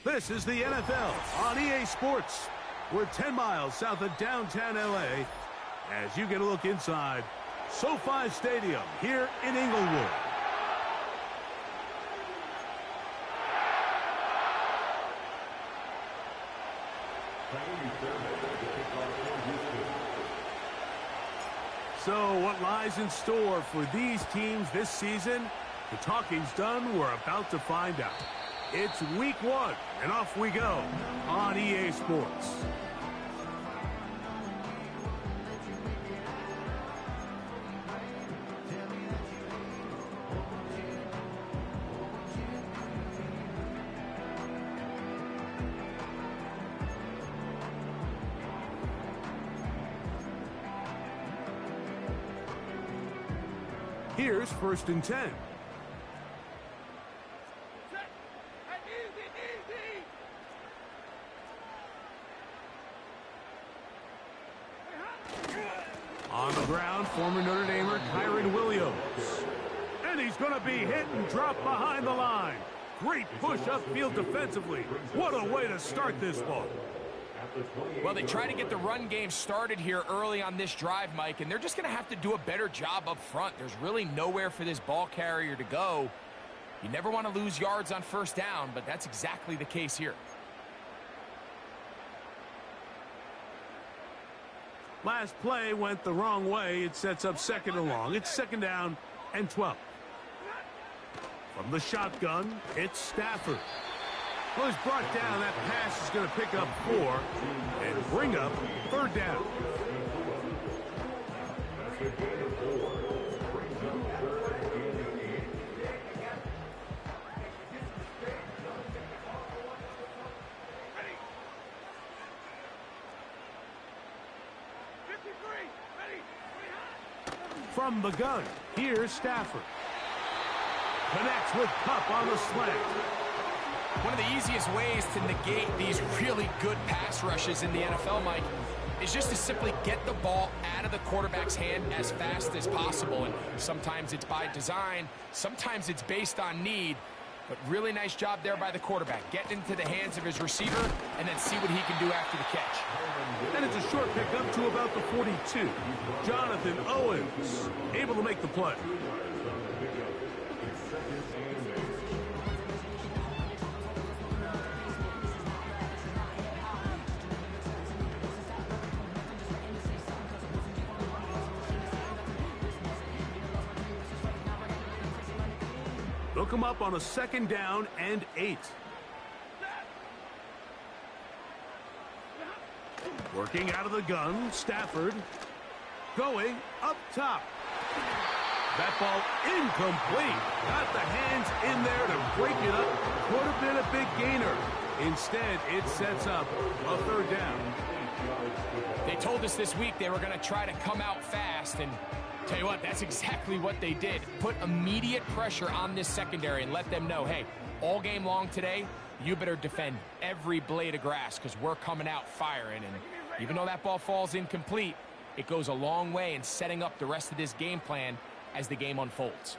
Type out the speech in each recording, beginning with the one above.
This is the NFL on EA Sports. We're 10 miles south of downtown LA as you get a look inside SoFi Stadium here in Inglewood. So what lies in store for these teams this season? The talking's done. We're about to find out. It's week 1, and off we go on EA Sports. Here's 1st and 10. On the ground, former Notre Damer Kyron Williams. And he's going to be hit and dropped behind the line. Great push upfield defensively. What a way to start this ball. Well, they try to get the run game started here early on this drive, Mike, and they're just going to have to do a better job up front. There's really nowhere for this ball carrier to go. You never want to lose yards on 1st down, but that's exactly the case here. Last play went the wrong way. It sets up 2nd and long. It's 2nd down and 12. From the shotgun, it's Stafford. Well, he's brought down. That pass is going to pick up 4 and bring up 3rd down. From the gun, here's Stafford. Connects with Kupp on the slant. One of the easiest ways to negate these really good pass rushes in the NFL, Mike, is just to simply get the ball out of the quarterback's hand as fast as possible. And sometimes it's by design, sometimes it's based on need. But really nice job there by the quarterback. Getting into the hands of his receiver and then see what he can do after the catch. And it's a short pickup to about the 42. Jonathan Owens able to make the play. Look him up on a 2nd down and 8. Working out of the gun, Stafford going up top. That ball incomplete. Got the hands in there to break it up. Could have been a big gainer. Instead, it sets up a 3rd down. They told us this week they were going to try to come out fast, and tell you what, that's exactly what they did. Put immediate pressure on this secondary and let them know, hey, all game long today, you better defend every blade of grass because we're coming out firing. And even though that ball falls incomplete, it goes a long way in setting up the rest of this game plan as the game unfolds.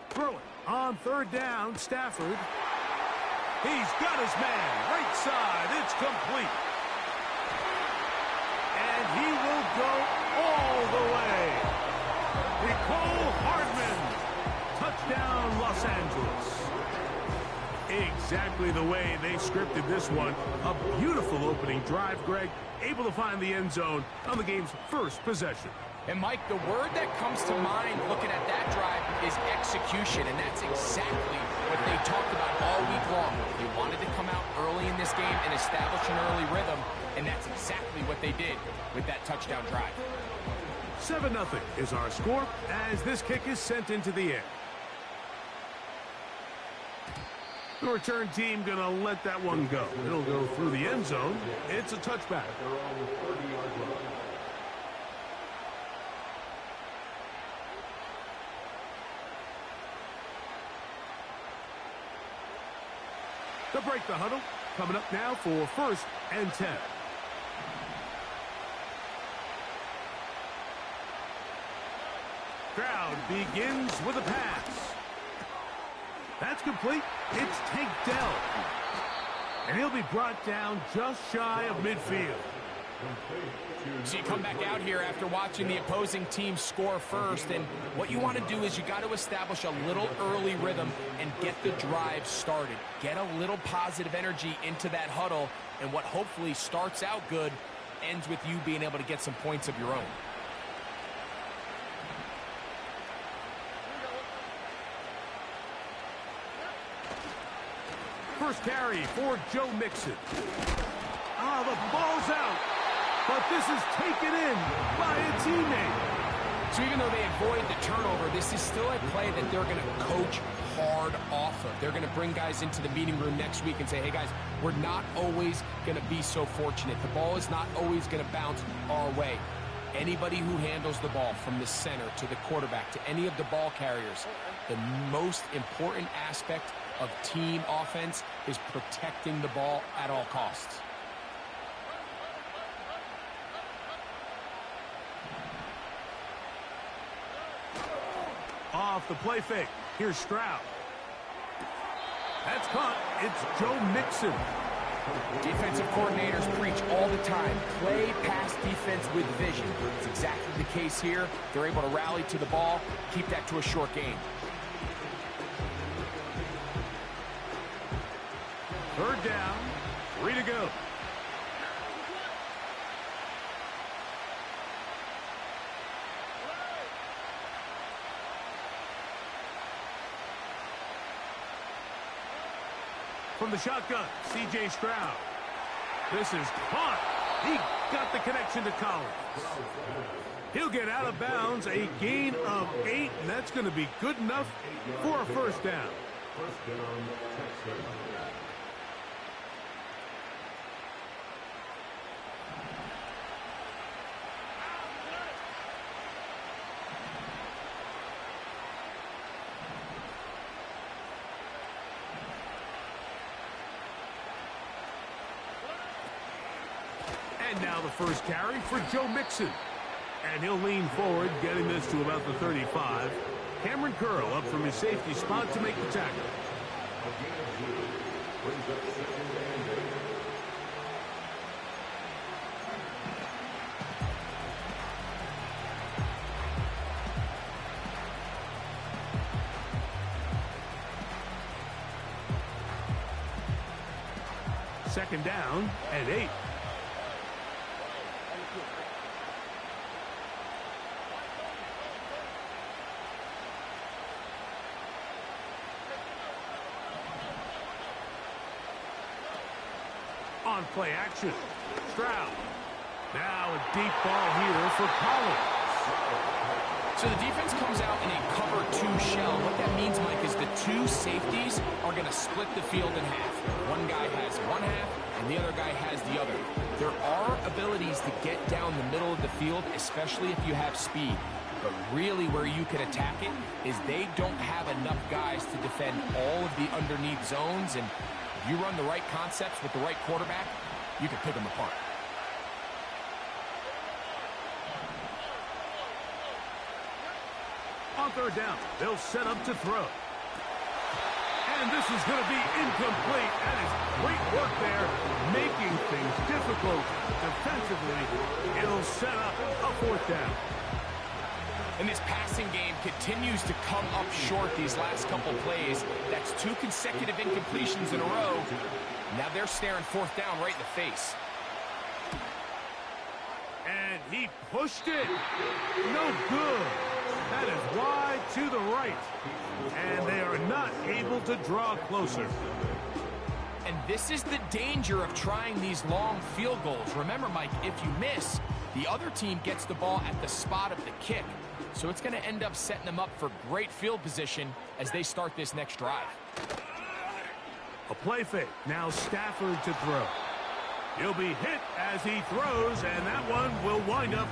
Throw it on 3rd down, Stafford. He's got his man, right side, it's complete. And he will go all the way. Nicole Hardman, touchdown Los Angeles. Exactly the way they scripted this one. A beautiful opening drive, Greg, able to find the end zone on the game's 1st possession. And, Mike, the word that comes to mind looking at that drive is execution, and that's exactly what they talked about all week long. They wanted to come out early in this game and establish an early rhythm, and that's exactly what they did with that touchdown drive. 7-0 is our score as this kick is sent into the air. The return team going to let that one go. It'll go through the end zone. It's a touchback. To break the huddle, coming up now for 1st and 10. Stroud begins with a pass. That's complete. It's Tank Dell. And he'll be brought down just shy of midfield. So you come back out here after watching the opposing team score first, and what you want to do is you got to establish a little early rhythm and get the drive started. Get a little positive energy into that huddle, and what hopefully starts out good ends with you being able to get some points of your own. First carry for Joe Mixon. The ball's out, but this is taken in by a teammate. So even though they avoid the turnover, this is still a play that they're going to coach hard off of. They're going to bring guys into the meeting room next week and say, hey guys, we're not always going to be so fortunate. The ball is not always going to bounce our way. Anybody who handles the ball from the center to the quarterback to any of the ball carriers, the most important aspect of team offense is protecting the ball at all costs. Off the play fake. Here's Stroud. That's caught. It's Joe Mixon. Defensive coordinators preach all the time, play pass defense with vision. It's exactly the case here. They're able to rally to the ball, keep that to a short game. Third down, 3 to go. From the shotgun, C.J. Stroud. This is caught. He got the connection to Collins. He'll get out of bounds, a gain of 8, and that's going to be good enough for a first down. First down, Texas. And now the first carry for Joe Mixon. And he'll lean forward, getting this to about the 35. Cameron Curl up from his safety spot to make the tackle. Second down and 8. On play action. Stroud. Now a deep ball here for Collins. So the defense comes out in a cover 2 shell. What that means, Mike, is the 2 safeties are going to split the field in half. One guy has one half, and the other guy has the other. There are abilities to get down the middle of the field, especially if you have speed. But really where you can attack it is they don't have enough guys to defend all of the underneath zones, and if you run the right concepts with the right quarterback, you can pick them apart. On third down, they'll set up to throw. And this is going to be incomplete. That is great work there, making things difficult defensively. It'll set up a fourth down. And this passing game continues to come up short these last couple plays. That's 2 consecutive incompletions in a row. Now they're staring fourth down right in the face. And he pushed it. No good. That is wide to the right. And they are not able to draw closer. And this is the danger of trying these long field goals. Remember, Mike, if you miss, the other team gets the ball at the spot of the kick. So it's going to end up setting them up for great field position as they start this next drive. A play fake. Now Stafford to throw. He'll be hit as he throws, and that one will wind up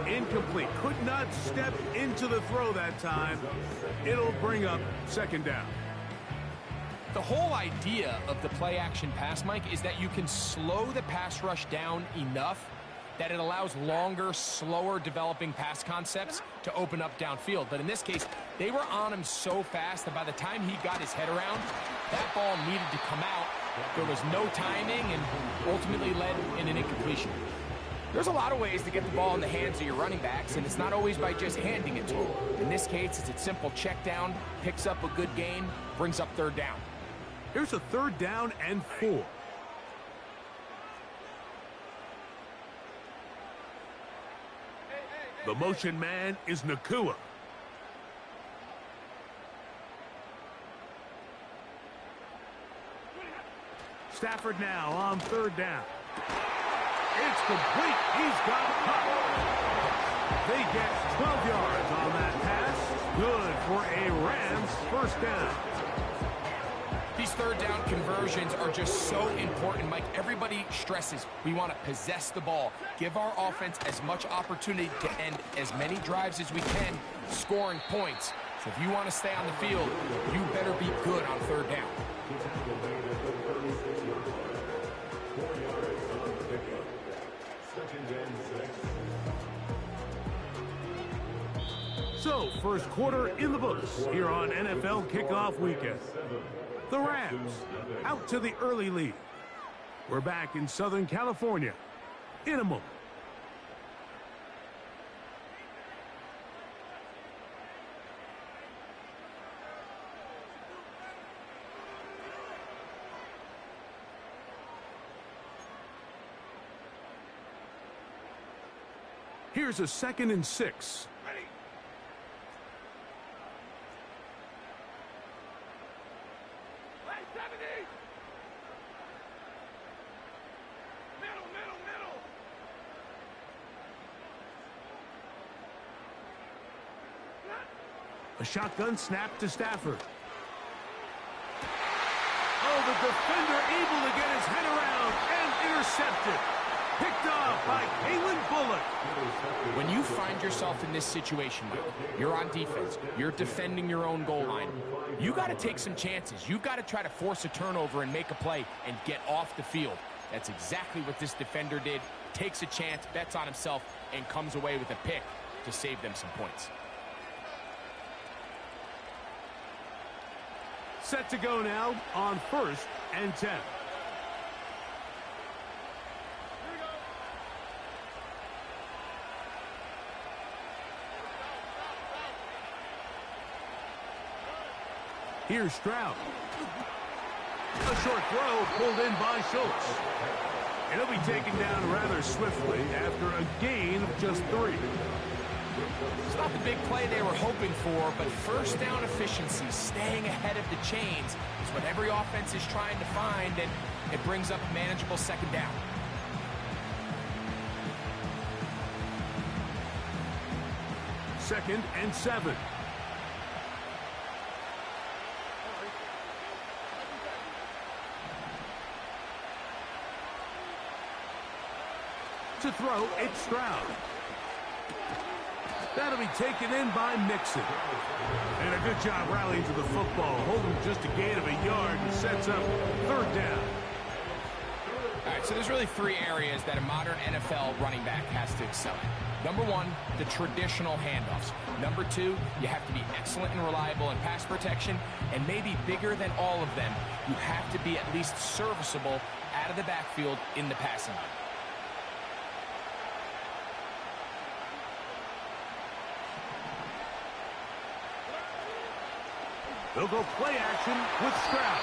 incomplete. Could not step into the throw that time. It'll bring up second down. The whole idea of the play-action pass, Mike, is that you can slow the pass rush down enough that it allows longer, slower developing pass concepts to open up downfield. But in this case, they were on him so fast that by the time he got his head around, that ball needed to come out. There was no timing and ultimately led in an incompletion. There's a lot of ways to get the ball in the hands of your running backs, and it's not always by just handing it to them. In this case, it's a simple check down, picks up a good gain, brings up third down. Here's a 3rd down and 4. The motion man is Nakua. Stafford now on 3rd down. It's complete. He's got power. They get 12 yards on that pass. Good for a Rams 1st down. These 3rd down conversions are just so important, Mike. Everybody stresses we want to possess the ball, give our offense as much opportunity to end as many drives as we can, scoring points. So if you want to stay on the field, you better be good on 3rd down. So, 1st quarter in the books here on NFL Kickoff Weekend. The Rams out to the early lead. We're back in Southern California in a moment. Here's a 2nd and 6. A shotgun snap to Stafford. Oh, the defender able to get his head around and intercepted. Picked off by Kalen Bullock. When you find yourself in this situation, Mike, you're on defense, you're defending your own goal line, you got to take some chances. You've got to try to force a turnover and make a play and get off the field. That's exactly what this defender did. Takes a chance, bets on himself, and comes away with a pick to save them some points. Set to go now on 1st and 10. Here's Stroud. A short throw pulled in by Schultz. And he'll be taken down rather swiftly after a gain of just 3. It's not the big play they were hoping for, but 1st down efficiency, staying ahead of the chains, is what every offense is trying to find, and it brings up a manageable 2nd down. Second and 7. To throw, it's Stroud. That'll be taken in by Mixon. And a good job rallying to the football, holding just a gain of a yard and sets up 3rd down. All right, so there's really 3 areas that a modern NFL running back has to excel at. Number 1, the traditional handoffs. Number 2, you have to be excellent and reliable in pass protection. And maybe bigger than all of them, you have to be at least serviceable out of the backfield in the passing game. They'll go play action with Stroud.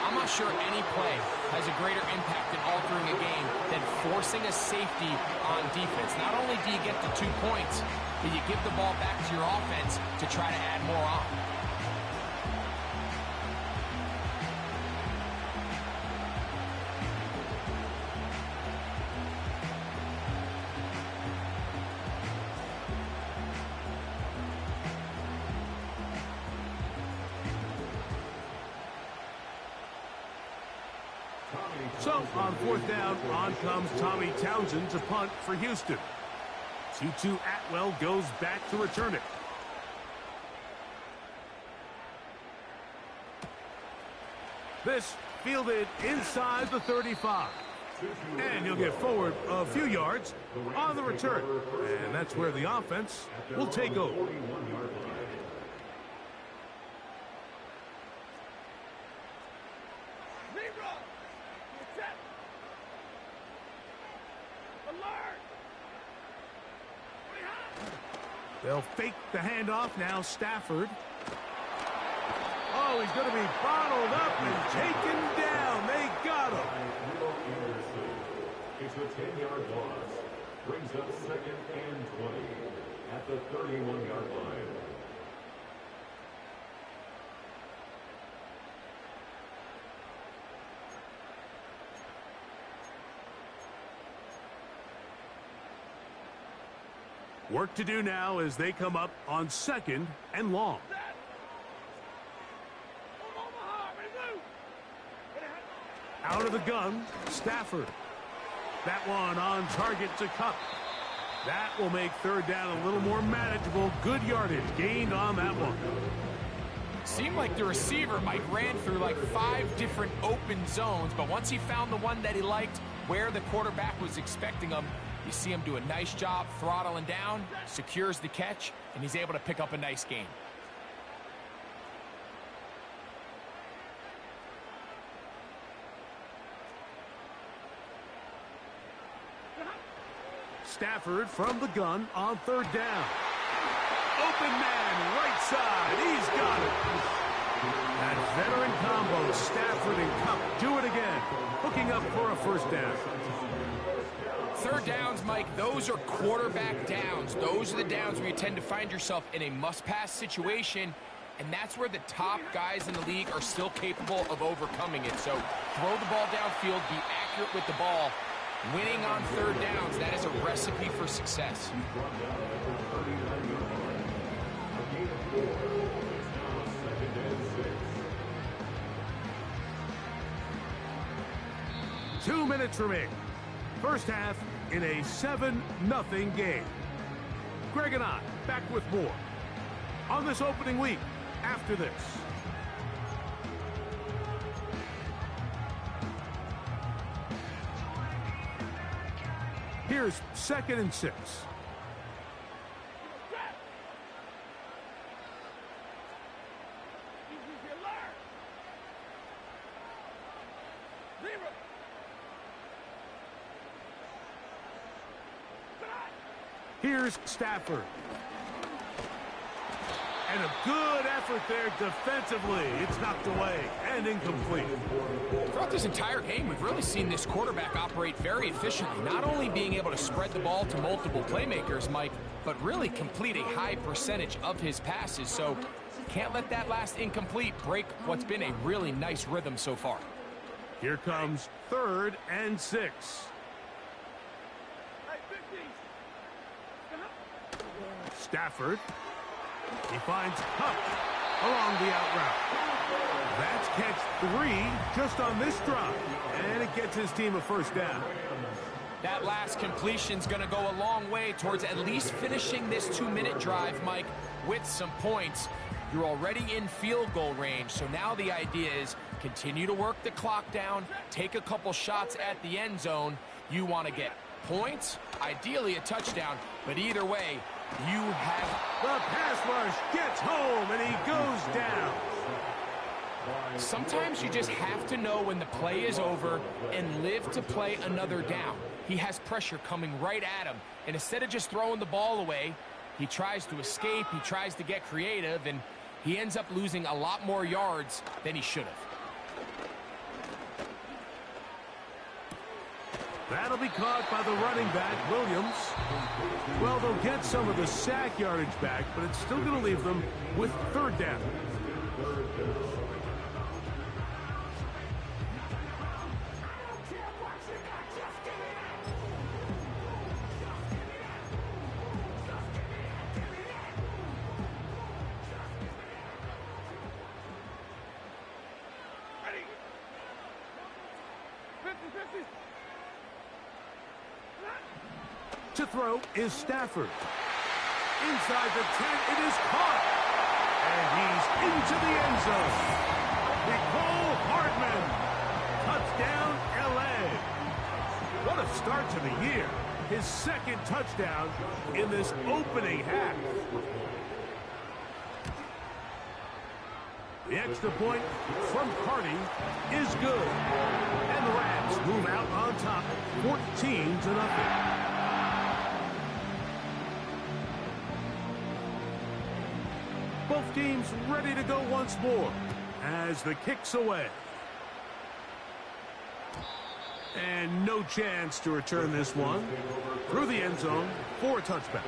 I'm not sure any play has a greater impact in altering a game than forcing a safety on defense. Not only do you get the 2 points, but you give the ball back to your offense to try to add more on. So, on 4th down, on comes Tommy Townsend to punt for Houston. Tutu Atwell goes back to return it. This fielded inside the 35. And he'll get forward a few yards on the return. And that's where the offense will take over. They'll fake the handoff. Now Stafford. Oh, he's going to be bottled up and taken down. They got him. It's a 10-yard loss. Brings up 2nd and 20 at the 31-yard line. Work to do now as they come up on 2nd and long. Out of the gun, Stafford. That one on target to Cup. That will make 3rd down a little more manageable. Good yardage gained on that one. Seemed like the receiver, Mike, ran through like 5 different open zones, but once he found the one that he liked, where the quarterback was expecting him, you see him do a nice job throttling down, secures the catch, and he's able to pick up a nice gain. Stafford from the gun on 3rd down. Open man, right side. He's got it. That veteran combo, Stafford and Cup, do it again. Hooking up for a 1st down. 3rd downs, Mike, those are quarterback downs. Those are the downs where you tend to find yourself in a must-pass situation, and that's where the top guys in the league are still capable of overcoming it. So throw the ball downfield, be accurate with the ball. Winning on 3rd downs, that is a recipe for success. Two minutes remaining. First half in a 7-0 game. Greg and I back with more on this opening week after this. Here's 2nd and 6. Here's Stafford. And a good effort there defensively. It's knocked away and incomplete. Throughout this entire game, we've really seen this quarterback operate very efficiently, not only being able to spread the ball to multiple playmakers, Mike, but really complete a high percentage of his passes. So can't let that last incomplete break what's been a really nice rhythm so far. Here comes 3rd and 6. Stafford. He finds Cup along the out route. That's catch 3 just on this drive. And it gets his team a 1st down. That last completion's going to go a long way towards at least finishing this 2-minute drive, Mike, with some points. You're already in field goal range, so now the idea is continue to work the clock down, take a couple shots at the end zone. You want to get points, ideally a touchdown, but either way, you have... The pass rush gets home, and he goes down. Sometimes you just have to know when the play is over and live to play another down. He has pressure coming right at him, and instead of just throwing the ball away, he tries to escape, he tries to get creative, and he ends up losing a lot more yards than he should have. That'll be caught by the running back, Williams. Well, they'll get some of the sack yardage back, but it's still going to leave them with 3rd down. To throw is Stafford. Inside the 10, it is caught. And he's into the end zone. Nicole Hardman. Touchdown, L.A. What a start to the year. His second touchdown in this opening half. The extra point from Carty is good. And the Rams move out on top, 14-0. Both teams ready to go once more as the kick's away. And no chance to return this one through the end zone for a touchback.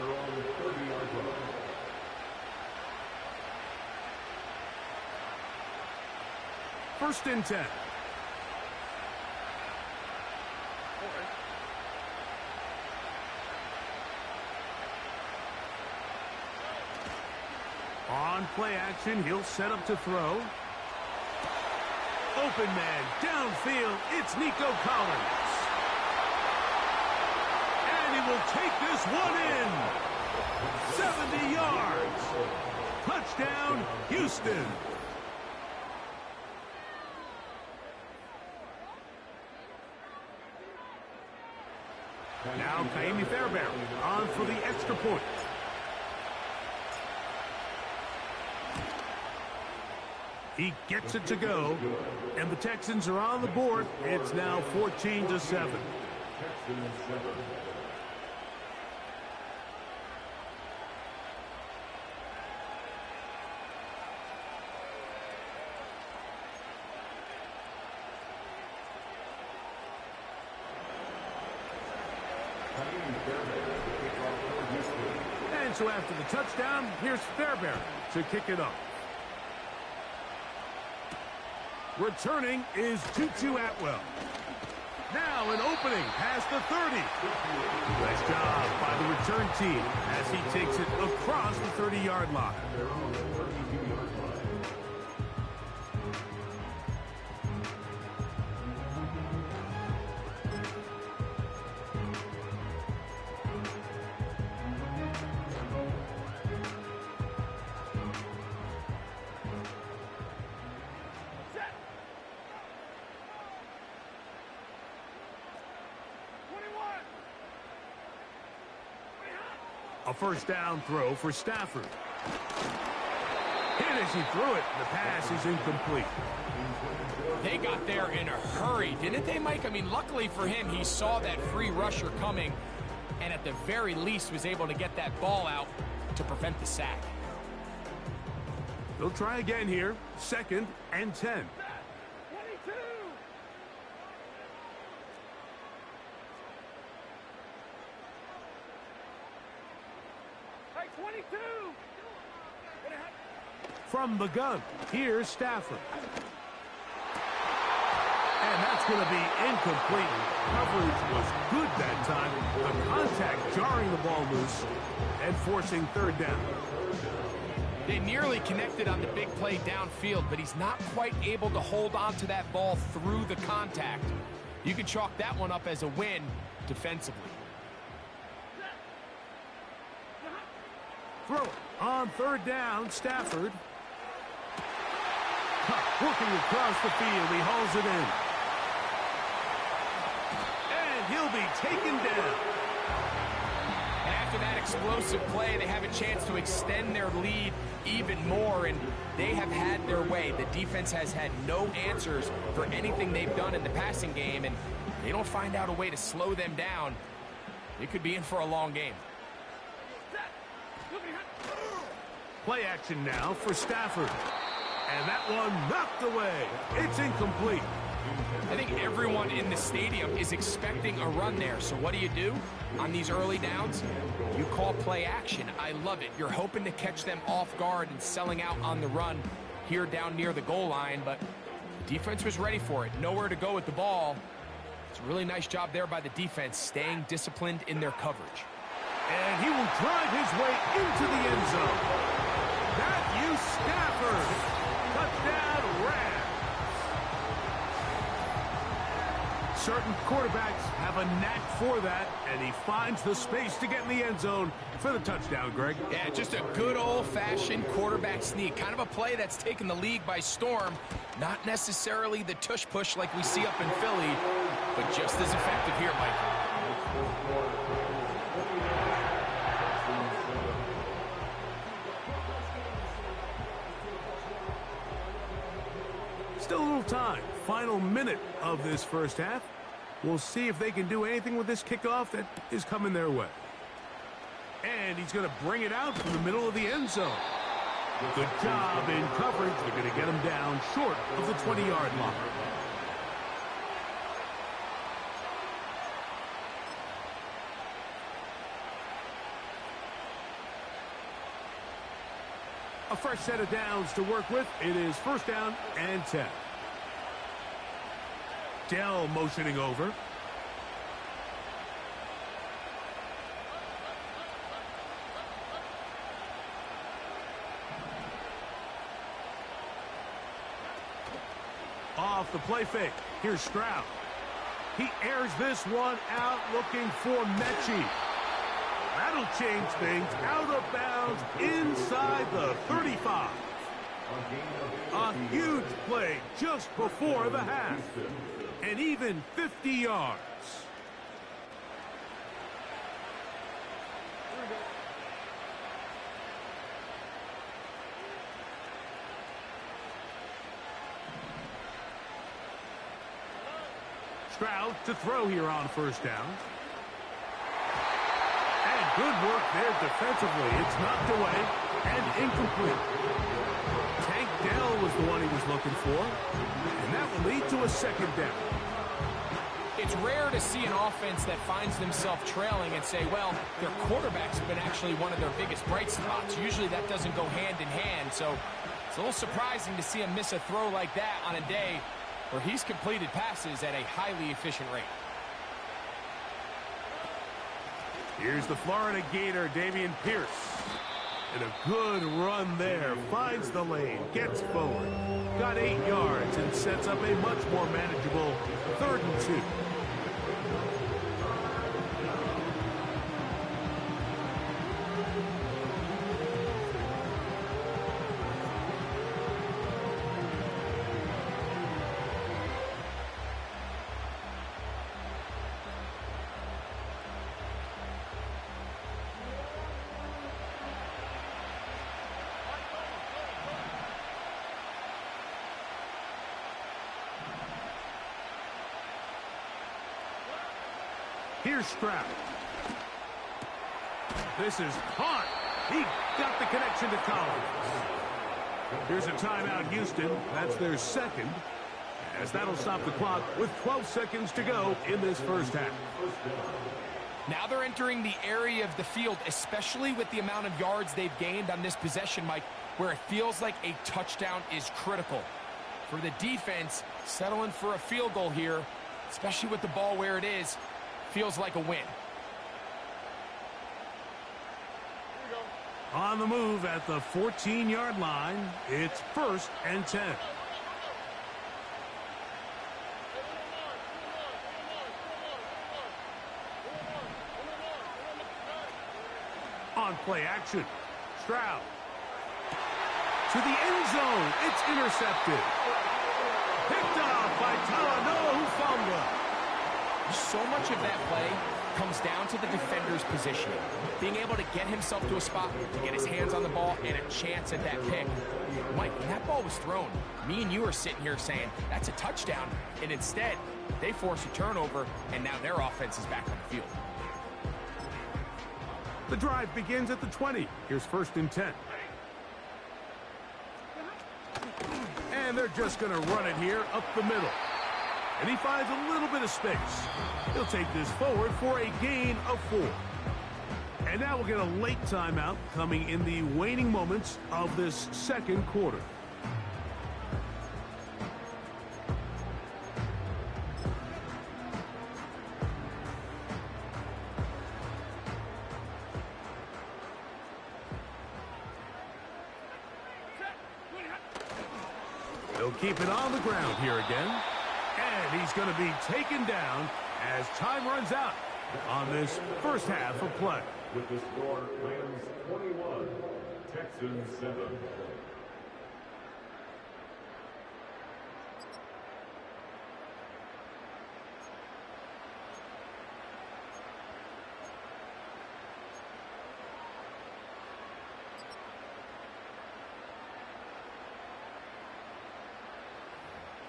First and 10. On play action, he'll set up to throw. Open man, downfield, it's Nico Collins. And he will take this one in. 70 yards. Touchdown, Houston. Now Kaimi Fairbairn on for the extra point. He gets it to go, and the Texans are on the board. It's now 14-7. And so after the touchdown, here's Fairbairn to kick it off. Returning is Tutu Atwell. Now an opening past the 30. Nice job by the return team as he takes it across the 30-yard line. A first down throw for Stafford. Hit as he threw it. The pass is incomplete. They got there in a hurry, didn't they, Mike? I mean, luckily for him, he saw that free rusher coming and at the very least was able to get that ball out to prevent the sack. They'll try again here. 2nd and 10. From the gun, here's Stafford. And that's going to be incomplete. Coverage was good that time. The contact jarring the ball loose and forcing third down. They nearly connected on the big play downfield, but he's not quite able to hold on to that ball through the contact. You can chalk that one up as a win defensively. Throw it on third down, Stafford. Working across the field, he hauls it in. And he'll be taken down. And after that explosive play, they have a chance to extend their lead even more, and they have had their way. The defense has had no answers for anything they've done in the passing game, and they don't find out a way to slow them down. They could be in for a long game. Play action now for Stafford. And that one knocked away. It's incomplete. I think everyone in the stadium is expecting a run there. So what do? On these early downs? You call play action. I love it. You're hoping to catch them off guard and selling out on the run here down near the goal line. But the defense was ready for it. Nowhere to go with the ball. It's a really nice job there by the defense, staying disciplined in their coverage. And he will drive his way into the end zone. Matthew Stafford. Touchdown, Rams. Certain quarterbacks have a knack for that, and he finds the space to get in the end zone for the touchdown, Greg. Yeah, just a good old-fashioned quarterback sneak. Kind of a play that's taken the league by storm. Not necessarily the tush-push like we see up in Philly, but just as effective here, Mike. Still a little time. Final minute of this first half. We'll see if they can do anything with this kickoff that is coming their way. And he's going to bring it out from the middle of the end zone. Good job in coverage. They're going to get him down short of the 20-yard line. A fresh set of downs to work with. It is first down and 10. Dell motioning over. Off the play fake. Here's Stroud. He airs this one out looking for Mechie. That'll change things. Out of bounds inside the 35. A huge play just before the half. And even 50 yards. Stroud to throw here on first down. And good work there defensively. It's knocked away and incomplete. Tank Dell was the one he was looking for. And that will lead to a second down. It's rare to see an offense that finds themselves trailing and say, well, their quarterback's been actually one of their biggest bright spots. Usually that doesn't go hand in hand. So it's a little surprising to see him miss a throw like that on a day where he's completed passes at a highly efficient rate. Here's the Florida Gator, Dameon Pierce. And a good run there. Finds the lane, gets forward. Got 8 yards and sets up a much more manageable 3rd and 2. Here's Stroud. This is caught. He got the connection to Collins. Here's a timeout, Houston. That's their second, as that'll stop the clock with 12 seconds to go in this first half. Now they're entering the area of the field, especially with the amount of yards they've gained on this possession, Mike, where it feels like a touchdown is critical. For the defense, settling for a field goal here, especially with the ball where it is, feels like a win. On the move at the 14-yard line, it's 1st and 10. On play action, Stroud. To the end zone, it's intercepted. Picked off by Talanoa Hufanga. So much of that play comes down to the defender's positioning. Being able to get himself to a spot, to get his hands on the ball, and a chance at that pick. Mike, when that ball was thrown, me and you are sitting here saying, that's a touchdown. And instead, they force a turnover, and now their offense is back on the field. The drive begins at the 20. Here's 1st and 10. And they're just going to run it here up the middle. And he finds a little bit of space. He'll take this forward for a gain of 4. And now we'll get a late timeout coming in the waning moments of this second quarter. They'll keep it on the ground here again. And he's going to be taken down as time runs out on this first half of play. With the score, Rams 21, Texans 7.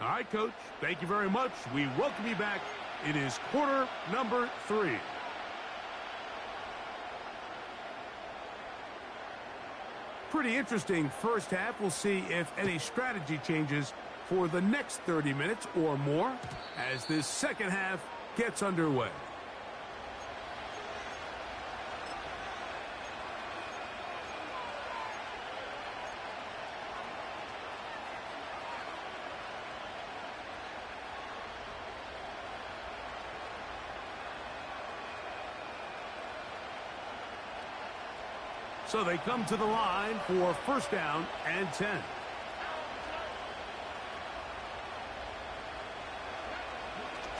All right, Coach. Thank you very much. We welcome you back. It is quarter number 3. Pretty interesting first half. We'll see if any strategy changes for the next 30 minutes or more as this second half gets underway. So they come to the line for first down and 10.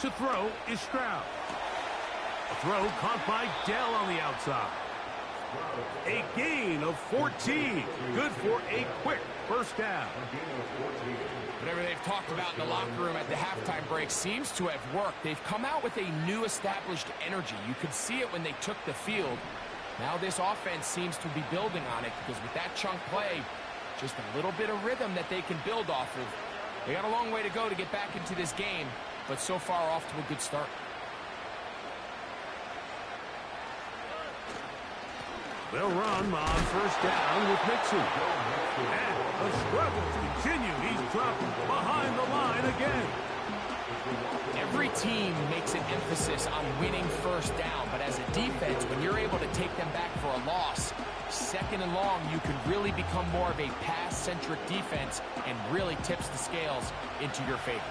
To throw is Stroud. A throw caught by Dell on the outside. A gain of 14. Good for a quick first down. Whatever they've talked about in the locker room at the halftime break seems to have worked. They've come out with a new established energy. You could see it when they took the field. Now this offense seems to be building on it because with that chunk play, just a little bit of rhythm that they can build off of. They got a long way to go to get back into this game, but so far off to a good start. They'll run on first down with Mixon. And the struggles continue. He's dropped behind the line again. Every team makes an emphasis on winning first down, but as a defense, when you're able to take them back for a loss, second and long, you can really become more of a pass-centric defense and really tips the scales into your favor.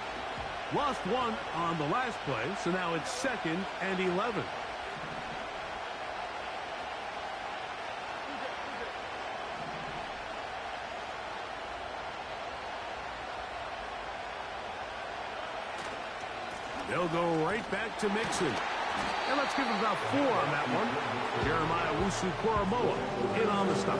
Lost one on the last play, so now it's 2nd and 11. They'll go right back to Mixon. And let's give him about 4 on that one. Jeremiah Owusu-Koramoah in on the stop.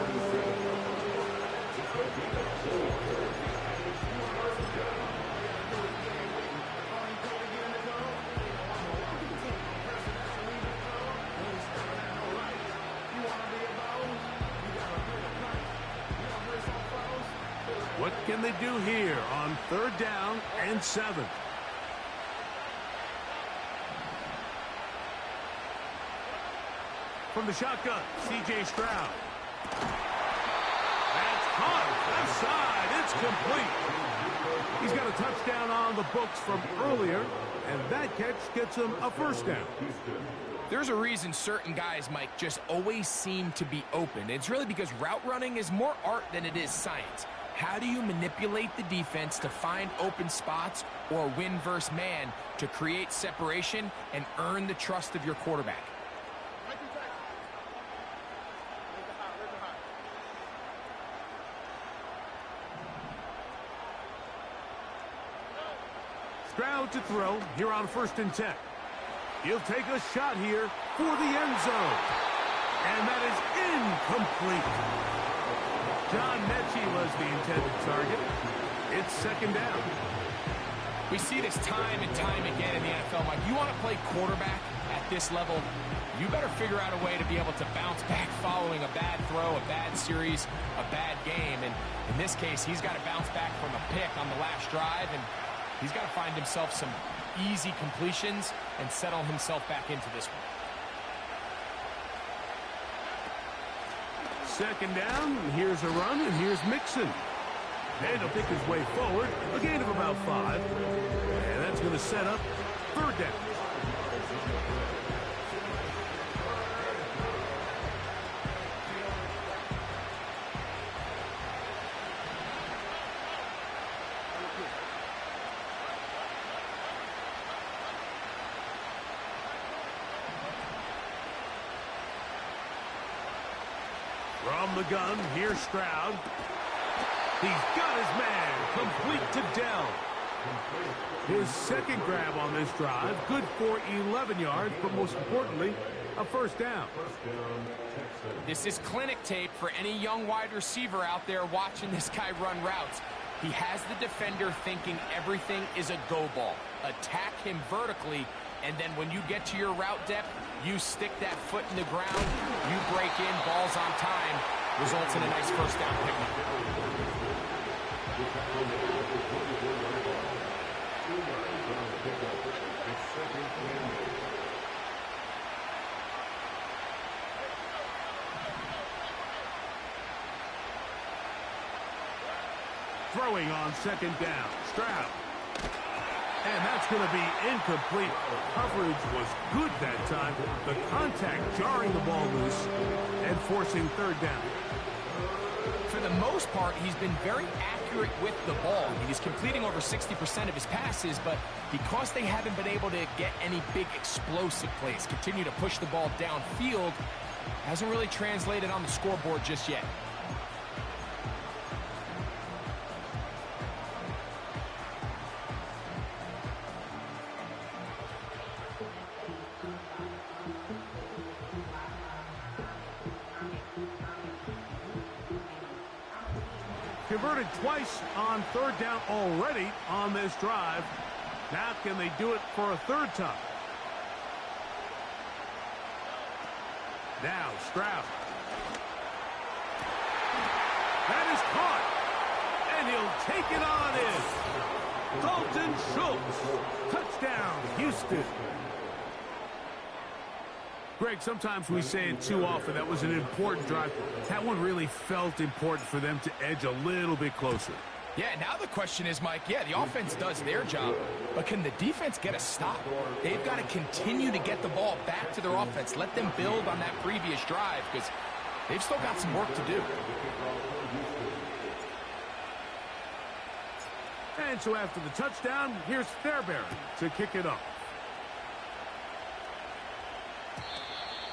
What can they do here on 3rd down and 7? From the shotgun, C.J. Stroud. That's caught. Left side. It's complete. He's got a touchdown on the books from earlier, and that catch gets him a first down. There's a reason certain guys, Mike, just always seem to be open. It's really because route running is more art than it is science. How do you manipulate the defense to find open spots or win versus man to create separation and earn the trust of your quarterback? Stroud to throw here on 1st and 10. He'll take a shot here for the end zone. And that is incomplete. John Mechie was the intended target. It's 2nd down. We see this time and time again in the NFL, Mike. You want to play quarterback at this level, you better figure out a way to be able to bounce back following a bad throw, a bad series, a bad game. And in this case, he's got to bounce back from a pick on the last drive, and he's got to find himself some easy completions and settle himself back into this one. 2nd down, and here's a run, and here's Mixon. And he'll pick his way forward, a gain of about 5. And that's going to set up 3rd down. From the gun, here's Stroud. He's got his man, complete to Dell. His 2nd grab on this drive, good for 11 yards, but most importantly, a first down. This is clinic tape for any young wide receiver out there watching this guy run routes. He has the defender thinking everything is a go ball. Attack him vertically, and then when you get to your route depth, you stick that foot in the ground, you break in, balls on time, results in a nice first down pickup. throwing on second down. Stroud. And that's going to be incomplete. Coverage was good that time. The contact jarring the ball loose and forcing third down. For the most part, he's been very accurate with the ball. I mean, he's completing over 60% of his passes, but because they haven't been able to get any big explosive plays, continue to push the ball downfield, hasn't really translated on the scoreboard just yet. Converted twice on third down already on this drive. Now can they do it for a third time? Now Stroud. That is caught. And he'll take it on in. Dalton Schultz. Touchdown, Houston. Greg, sometimes we say it too often. That was an important drive. That one really felt important for them to edge a little bit closer. Yeah, now the question is, Mike, yeah, the offense does their job, but can the defense get a stop? They've got to continue to get the ball back to their offense. Let them build on that previous drive because they've still got some work to do. And so after the touchdown, here's Fairbairn to kick it off.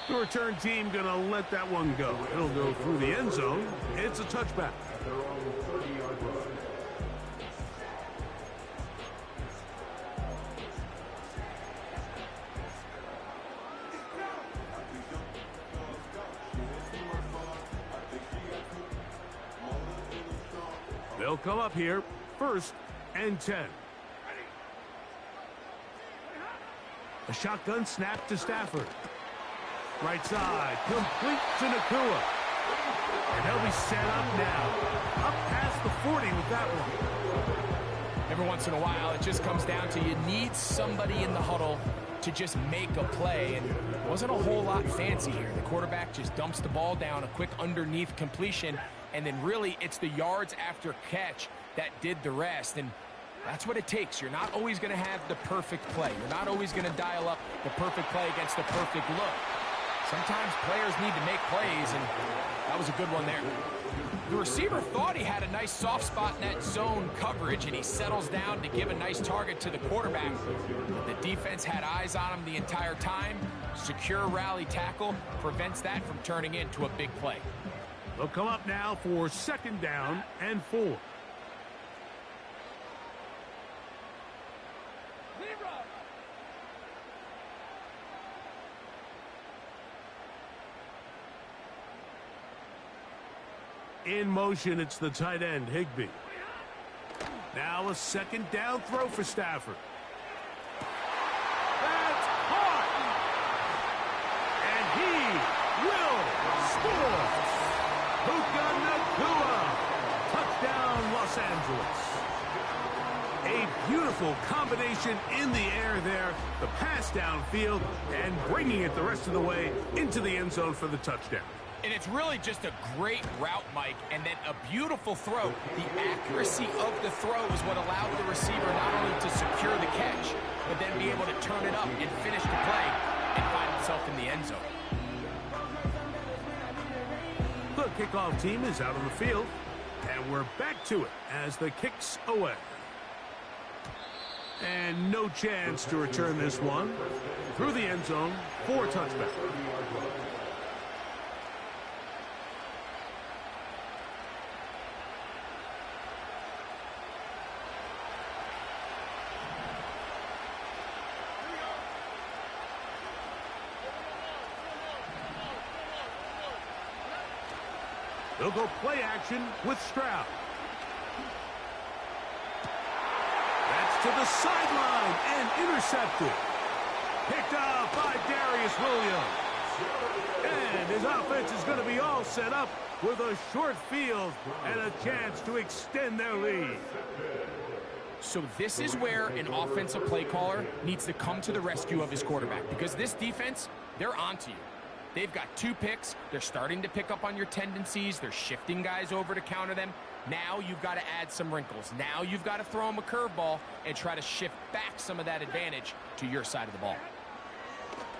The return team going to let that one go. It'll go through the end zone. It's a touchback. They'll come up here, 1st and 10. A shotgun snap to Stafford. Right side, complete to Nakua. And they'll be set up now. Up past the 40 with that one. Every once in a while, it just comes down to you need somebody in the huddle to just make a play. And it wasn't a whole lot fancy here. The quarterback just dumps the ball down, a quick underneath completion, and then really it's the yards after catch that did the rest. And that's what it takes. You're not always going to have the perfect play. You're not always going to dial up the perfect play against the perfect look. Sometimes players need to make plays, and that was a good one there. The receiver thought he had a nice soft spot in that zone coverage, and he settles down to give a nice target to the quarterback. The defense had eyes on him the entire time. Secure rally tackle prevents that from turning into a big play. They'll come up now for 2nd down and 4. In motion, it's the tight end, Higbee. Now a 2nd down throw for Stafford. That's caught! And he will score! Puka Nacua! Touchdown, Los Angeles. A beautiful combination in the air there. The pass downfield and bringing it the rest of the way into the end zone for the touchdown. And it's really just a great route, Mike, and then a beautiful throw. The accuracy of the throw is what allowed the receiver not only to secure the catch, but then be able to turn it up and finish the play and find himself in the end zone. The kickoff team is out on the field, and we're back to it as the kick's away. And no chance to return this one through the end zone for a touchback. They'll go play action with Stroud. That's to the sideline and intercepted. Picked up by Darius Williams. And his offense is going to be all set up with a short field and a chance to extend their lead. So this is where an offensive play caller needs to come to the rescue of his quarterback, because this defense, they're onto you. They've got 2 picks. They're starting to pick up on your tendencies. They're shifting guys over to counter them. Now you've got to add some wrinkles. Now you've got to throw them a curveball and try to shift back some of that advantage to your side of the ball.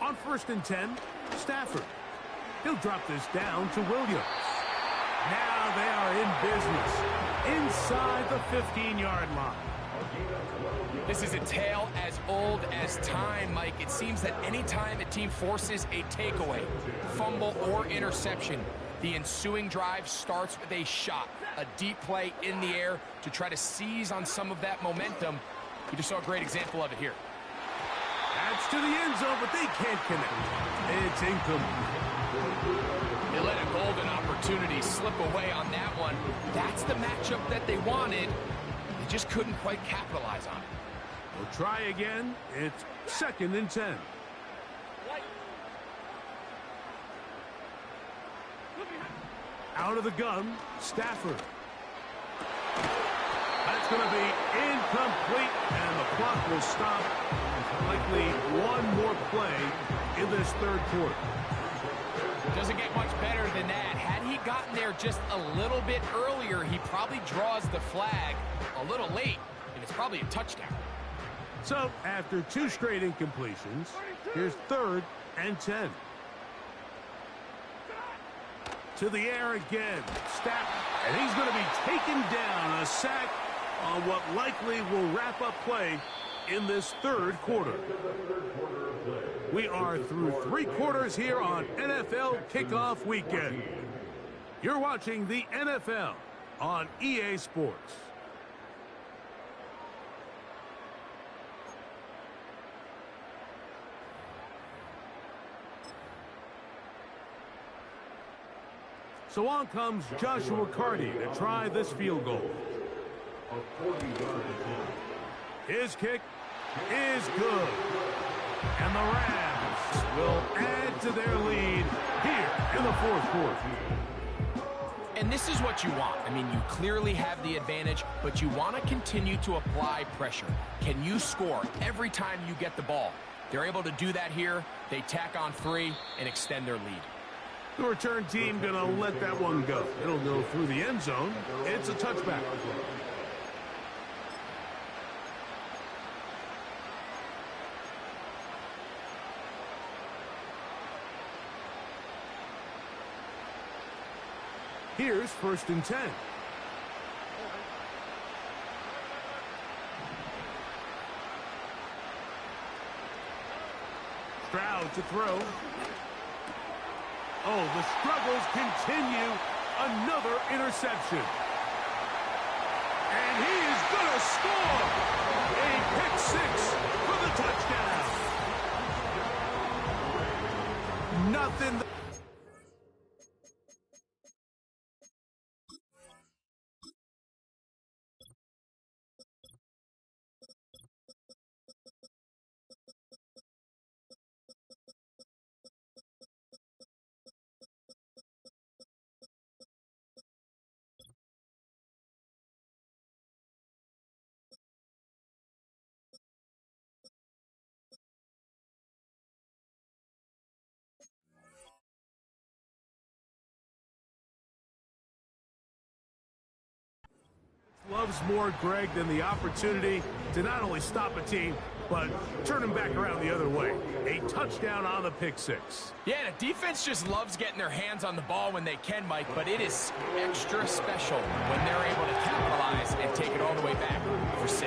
On 1st and 10, Stafford. He'll drop this down to Williams. Now they are in business inside the 15-yard line. This is a tale as old as time, Mike. It seems that any time a team forces a takeaway, fumble, or interception, the ensuing drive starts with a shot, a deep play in the air to try to seize on some of that momentum. You just saw a great example of it here. That's to the end zone, but they can't connect. It's incomplete. They let a golden opportunity slip away on that one. That's the matchup that they wanted. They just couldn't quite capitalize on it. We'll try again. It's 2nd and 10. Out of the gun, Stafford. That's going to be incomplete, and the clock will stop. Likely one more play in this 3rd quarter. Doesn't get much better than that. Had he gotten there just a little bit earlier, he probably draws the flag a little late, and it's probably a touchdown. So, after 2 straight incompletions, here's 3rd and 10. To the air again. Stafford, and he's going to be taken down. A sack on what likely will wrap up play in this 3rd quarter. We are through 3 quarters here on NFL Kickoff Weekend. You're watching the NFL on EA Sports. So on comes Joshua Carty to try this field goal. His kick is good. And the Rams will add to their lead here in the 4th quarter. And this is what you want. I mean, you clearly have the advantage, but you want to continue to apply pressure. Can you score every time you get the ball? They're able to do that here. They tack on 3 and extend their lead. The return team going to let that one go. It'll go through the end zone. It's a touchback. Here's 1st and 10. Stroud to throw. Oh, the struggles continue. Another interception. And he is going to score. A pick 6 for the touchdown. Nothing. Loves more, Greg, than the opportunity to not only stop a team, but turn them back around the other way. A touchdown on the pick 6. Yeah, the defense just loves getting their hands on the ball when they can, Mike, but it is extra special when they're able to capitalize and take it all the way back for 6.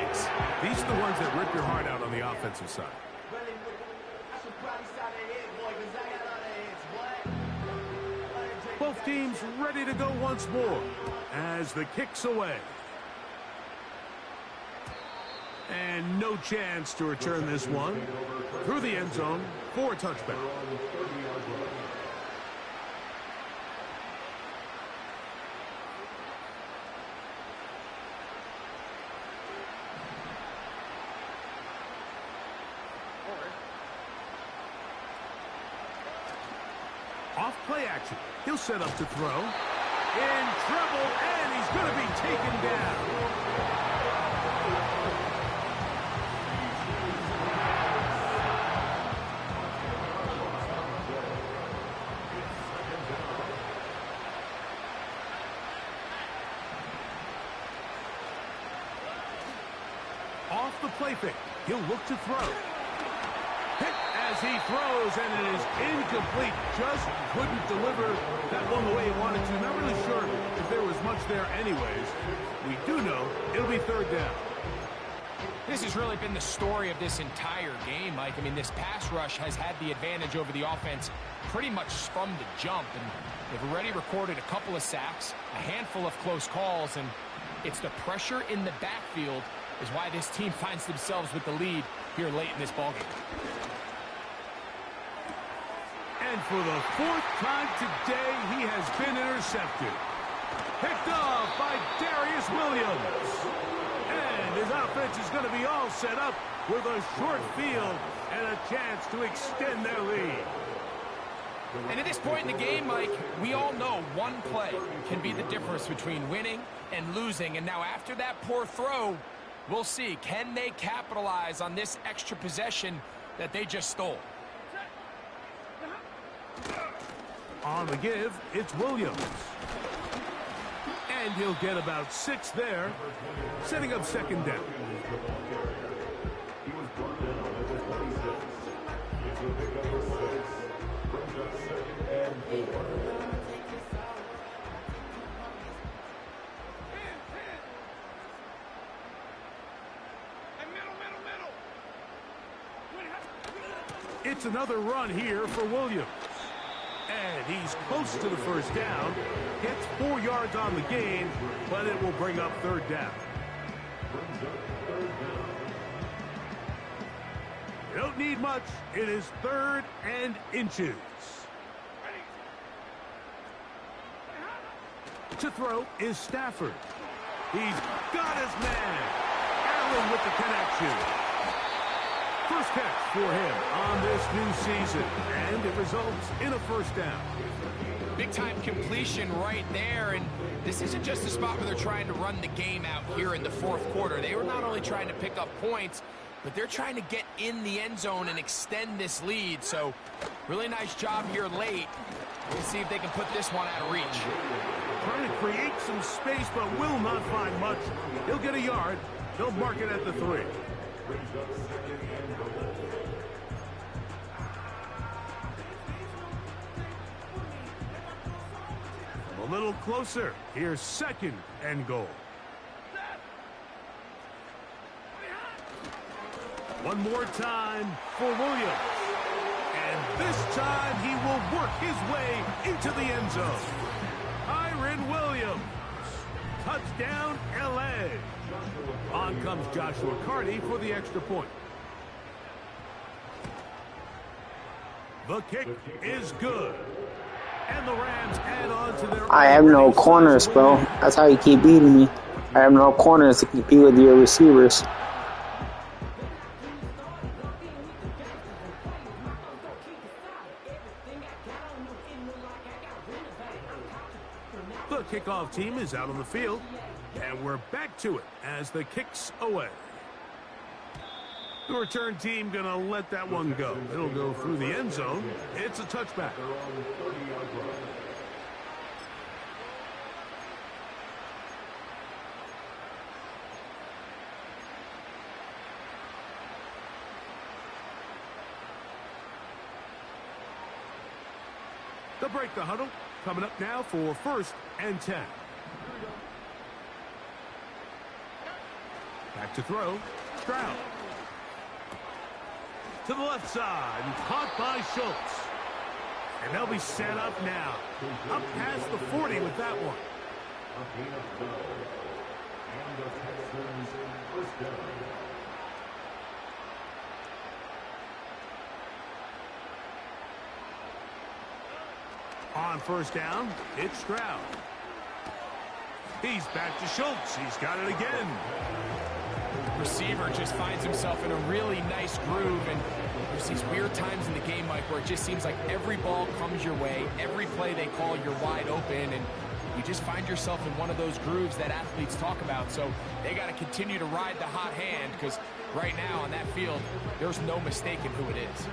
These are the ones that rip your heart out on the offensive side. Both teams ready to go once more as the kick's away. And no chance to return this one through the end zone for a touchback. Off play action. He'll set up to throw. In trouble, and he's going to be taken down. play fake. He'll look to throw. Hit as he throws, and it is incomplete. Just couldn't deliver that one the way he wanted to. Not really sure if there was much there anyways. We do know it'll be third down. This has really been the story of this entire game, Mike. I mean, this pass rush has had the advantage over the offense pretty much from the jump. And they've already recorded a couple of sacks, a handful of close calls, and it's the pressure in the backfield is why this team finds themselves with the lead here late in this ballgame. And for the fourth time today, he has been intercepted. Picked off by Darius Williams. And his offense is going to be all set up with a short field and a chance to extend their lead. And at this point in the game, Mike, we all know one play can be the difference between winning and losing. And now after that poor throw, we'll see, can they capitalize on this extra possession that they just stole? On the give, it's Williams. And he'll get about 6 there, setting up second down. He was brought down at the 26. It's a pick up of 6. Brings up second and 4. It's another run here for Williams. And he's close to the first down. Gets 4 yards on the gain, but it will bring up third down. You don't need much. It is 3rd and inches. To throw is Stafford. He's got his man. Allen with the connection. First catch for him on this new season, and it results in a first down. Big-time completion right there, and this isn't just a spot where they're trying to run the game out here in the fourth quarter. They were not only trying to pick up points, but they're trying to get in the end zone and extend this lead. So really nice job here late. We'll see if they can put this one out of reach. Trying to create some space, but will not find much. He'll get a yard. They'll mark it at the 3. A little closer. Here's 2nd and goal. One more time for Williams. And this time he will work his way into the end zone. Kyren Williams. Touchdown, L.A. On comes Joshua Carty for the extra point. The kick is good. And the Rams add on to their... I have no corners, bro. That's how you keep beating me. I have no corners to compete with your receivers. The kickoff team is out on the field, and we're back to it as the kick's away. The return team going to let that one go. It'll go through the end zone. It's a touchback. They'll break the huddle. Coming up now for 1st and 10. Back to throw. Stroud. To the left side, and caught by Schultz. And they'll be set up now. Up past the 40 with that one. And the Texans first down. On first down, it's Stroud. He's back to Schultz. He's got it again. Receiver just finds himself in a really nice groove, and there's these weird times in the game, Mike, where it just seems like every ball comes your way, every play they call, you're wide open, and you just find yourself in one of those grooves that athletes talk about. So they got to continue to ride the hot hand, because right now on that field, there's no mistaking who it is.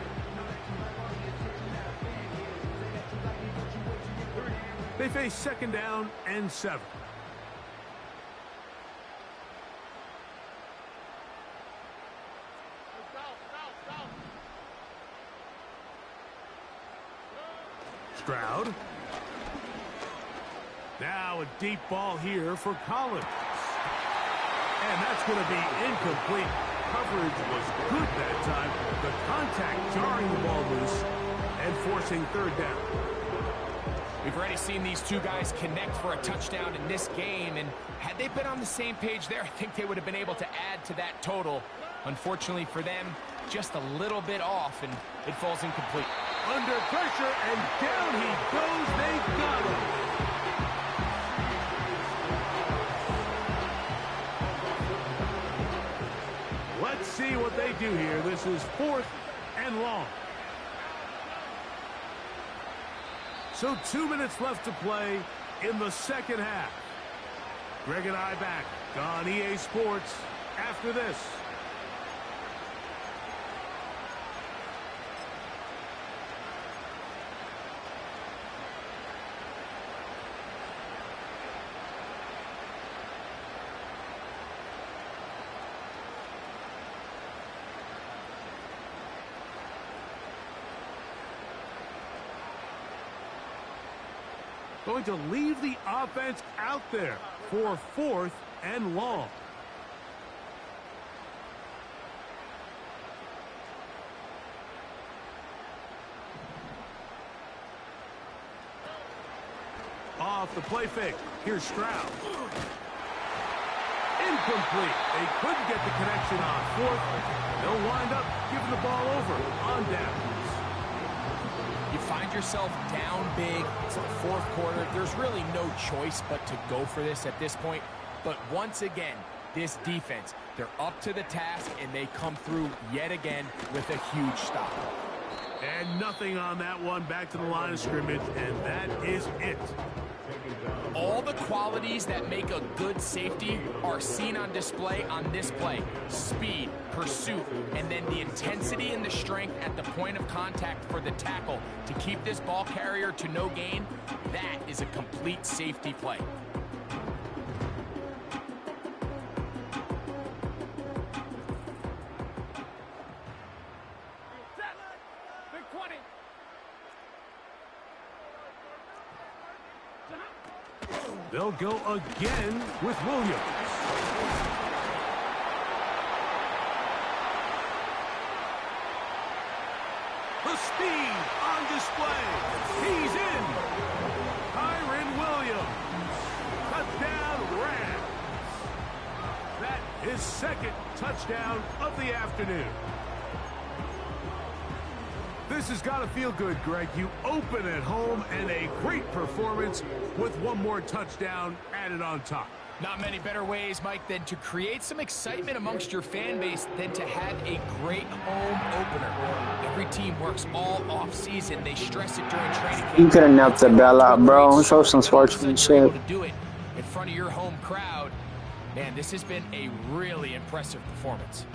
They face 2nd down and 7. Now a deep ball here for Collins. And that's going to be incomplete. Coverage was good that time. The contact jarring the ball loose and forcing third down. We've already seen these two guys connect for a touchdown in this game, and had they been on the same page there, I think they would have been able to add to that total. Unfortunately for them, just a little bit off, and it falls incomplete. Under pressure, and down he goes. They got him. Let's see what they do here. This is 4th and long. So 2 minutes left to play in the second half. Greg and I back on EA Sports after this. Going to leave the offense out there for 4th and long. Off the play fake. Here's Stroud. Incomplete. They couldn't get the connection on 4th. They'll wind up giving the ball over on downs. You find yourself down big. It's the 4th quarter. There's really no choice but to go for this at this point. But once again, this defense, they're up to the task, and they come through yet again with a huge stop. And nothing on that one. Back to the line of scrimmage, and that is it. All the qualities that make a good safety are seen on display on this play. Speed, pursuit, and then the intensity and the strength at the point of contact for the tackle to keep this ball carrier to no gain. That is a complete safety play. They'll go again with Williams. The speed on display. He's in. Kyron Williams. Touchdown Rams. That is 2nd touchdown of the afternoon. This has got to feel good, Greg. You open at home, and a great performance with one more touchdown added on top. Not many better ways, Mike, than to create some excitement amongst your fan base than to have a great home opener. Every team works all off-season. They stress it during training camp. You could have knelt the bell out, bro. Show some sportsmanship. To do it in front of your home crowd. Man, this has been a really impressive performance.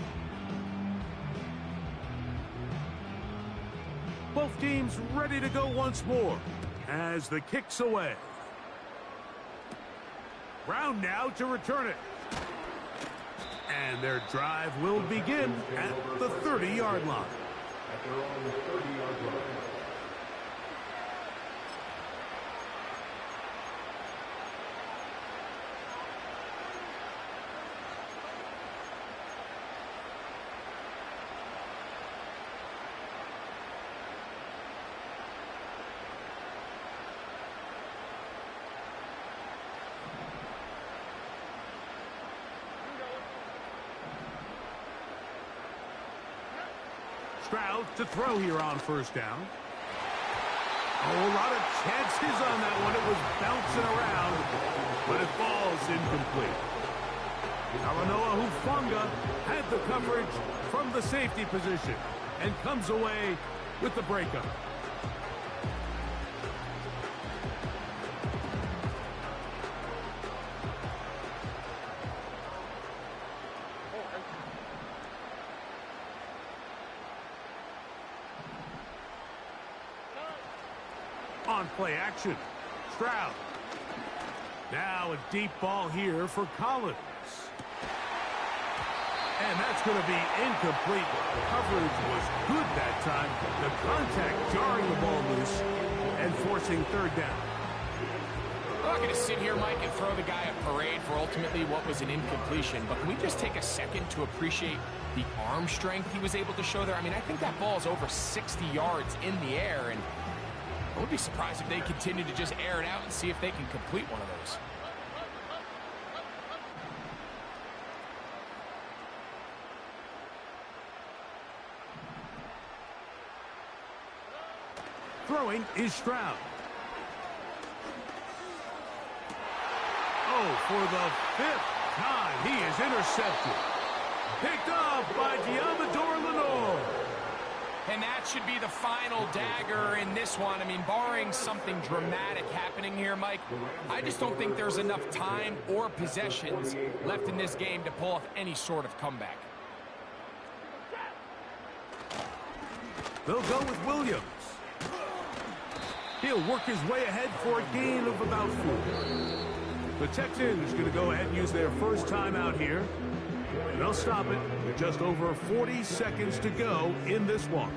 Both teams ready to go once more as the kick's away. Brown now to return it. And their drive will begin at the 30-yard line. At their own 30-yard line. Stroud to throw here on 1st down. Oh, a lot of chances on that one. It was bouncing around, but it falls incomplete. Talanoa Hufanga had the coverage from the safety position and comes away with the breakup. On play action, Stroud. Now a deep ball here for Collins. And that's going to be incomplete. Coverage was good that time. The contact jarring the ball loose and forcing 3rd down. I'm not going to sit here, Mike, and throw the guy a parade for ultimately what was an incompletion, but can we just take a second to appreciate the arm strength he was able to show there? I mean, I think that ball is over 60 yards in the air, and I would be surprised if they continue to just air it out and see if they can complete one of those. Throwing is Stroud. Oh, for the 5th time, he is intercepted. Picked up by Diamador Lenore. And that should be the final dagger in this one. I mean, barring something dramatic happening here, Mike, I just don't think there's enough time or possessions left in this game to pull off any sort of comeback. They'll go with Williams. He'll work his way ahead for a gain of about 4. The Texans going to go ahead and use their first timeout here. And they'll stop it with just over 40 seconds to go in this one.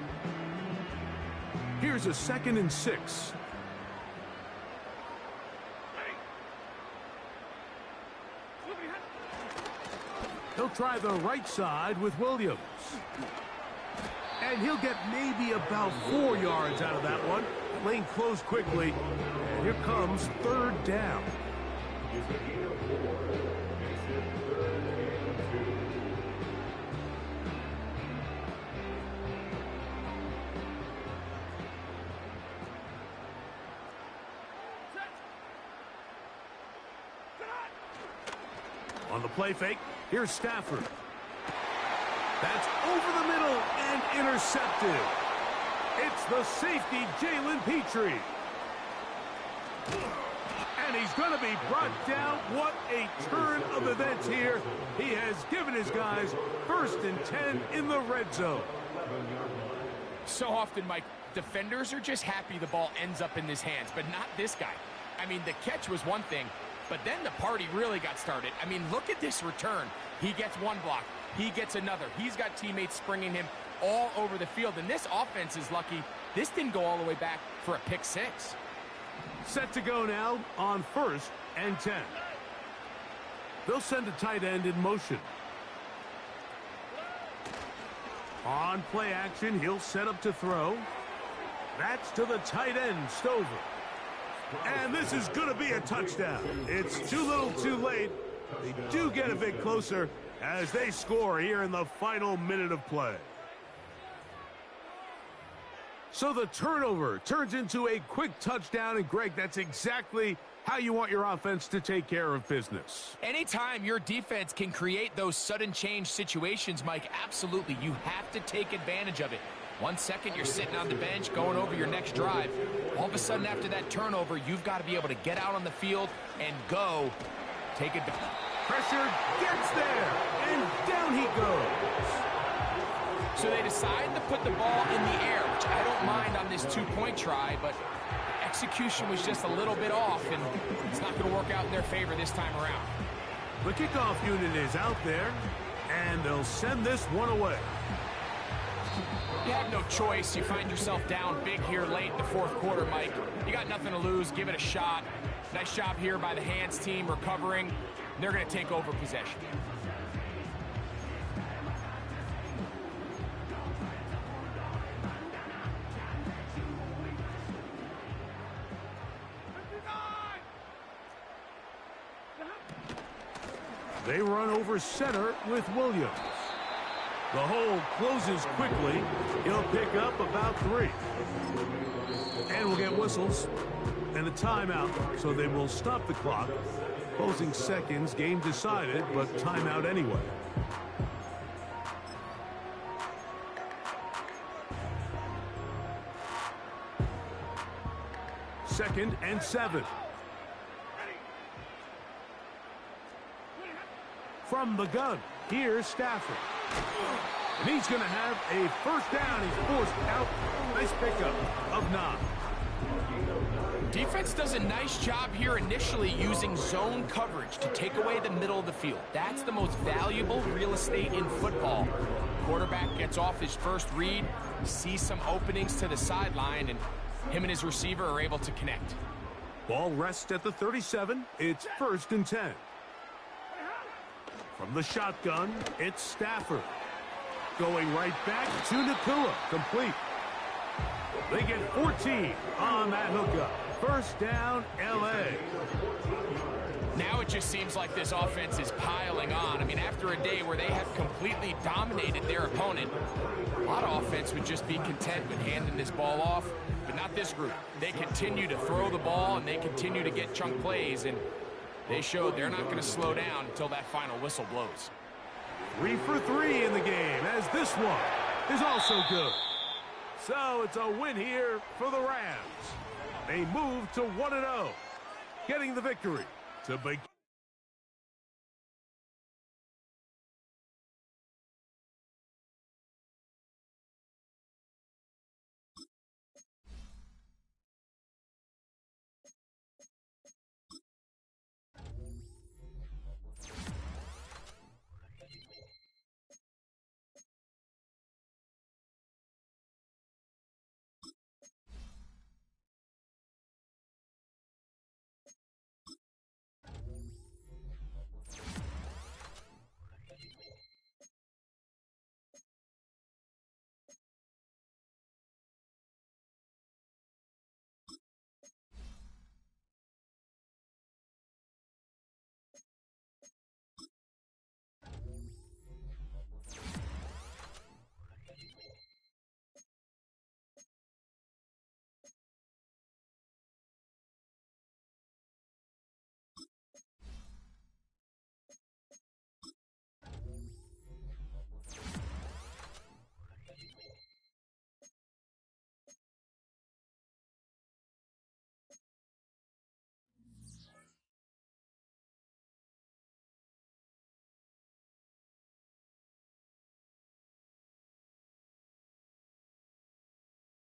Here's a 2nd and 6. He'll try the right side with Williams. And he'll get maybe about 4 yards out of that one. Lane closed quickly. And here comes 3rd down. On the play fake, here's Stafford. That's over the middle and intercepted. It's the safety, Jalen Petrie. And he's going to be brought down. What a turn of events here. He has given his guys 1st and 10 in the red zone. So often, Mike, defenders are just happy the ball ends up in his hands, but not this guy. I mean, the catch was one thing, but then the party really got started. I mean, look at this return. He gets one block. He gets another. He's got teammates springing him all over the field, and this offense is lucky this didn't go all the way back for a pick 6. Set to go now on 1st and 10. They'll send a tight end in motion. On play action, he'll set up to throw. That's to the tight end, Stover. And this is going to be a touchdown. It's too little too late. They do get a bit closer as they score here in the final minute of play. So the turnover turns into a quick touchdown, and Greg, that's exactly how you want your offense to take care of business. Anytime your defense can create those sudden change situations, Mike, absolutely, you have to take advantage of it. 1 second, you're sitting on the bench going over your next drive. All of a sudden, after that turnover, you've got to be able to get out on the field and go. Take it. Pressure gets there, and down he goes. So they decide to put the ball in the air, which I don't mind on this 2-point try, but execution was just a little bit off, and it's not going to work out in their favor this time around. The kickoff unit is out there, and they'll send this one away. You have no choice. You find yourself down big here late in the 4th quarter, Mike. You got nothing to lose. Give it a shot. Nice job here by the hands team recovering. They're going to take over possession. They run over center with Williams. The hole closes quickly. He'll pick up about 3. And we'll get whistles and a timeout, so they will stop the clock. Closing seconds, game decided, but timeout anyway. Second and 7. From the gun, here's Stafford. And he's going to have a 1st down. He's forced out. Nice pickup of 9. Defense does a nice job here initially using zone coverage to take away the middle of the field. That's the most valuable real estate in football. Quarterback gets off his first read, sees some openings to the sideline, and him and his receiver are able to connect. Ball rests at the 37. It's 1st and 10. From the shotgun, it's Stafford. Going right back to Nakua. Complete. They get 14 on that hookup. 1st down, L.A. Now it just seems like this offense is piling on. I mean, after a day where they have completely dominated their opponent, a lot of offense would just be content with handing this ball off, but not this group. They continue to throw the ball, and they continue to get chunk plays, and they showed they're not going to slow down until that final whistle blows. 3 for 3 in the game, as this one is also good. So it's a win here for the Rams. They move to 1-0, getting the victory to begin.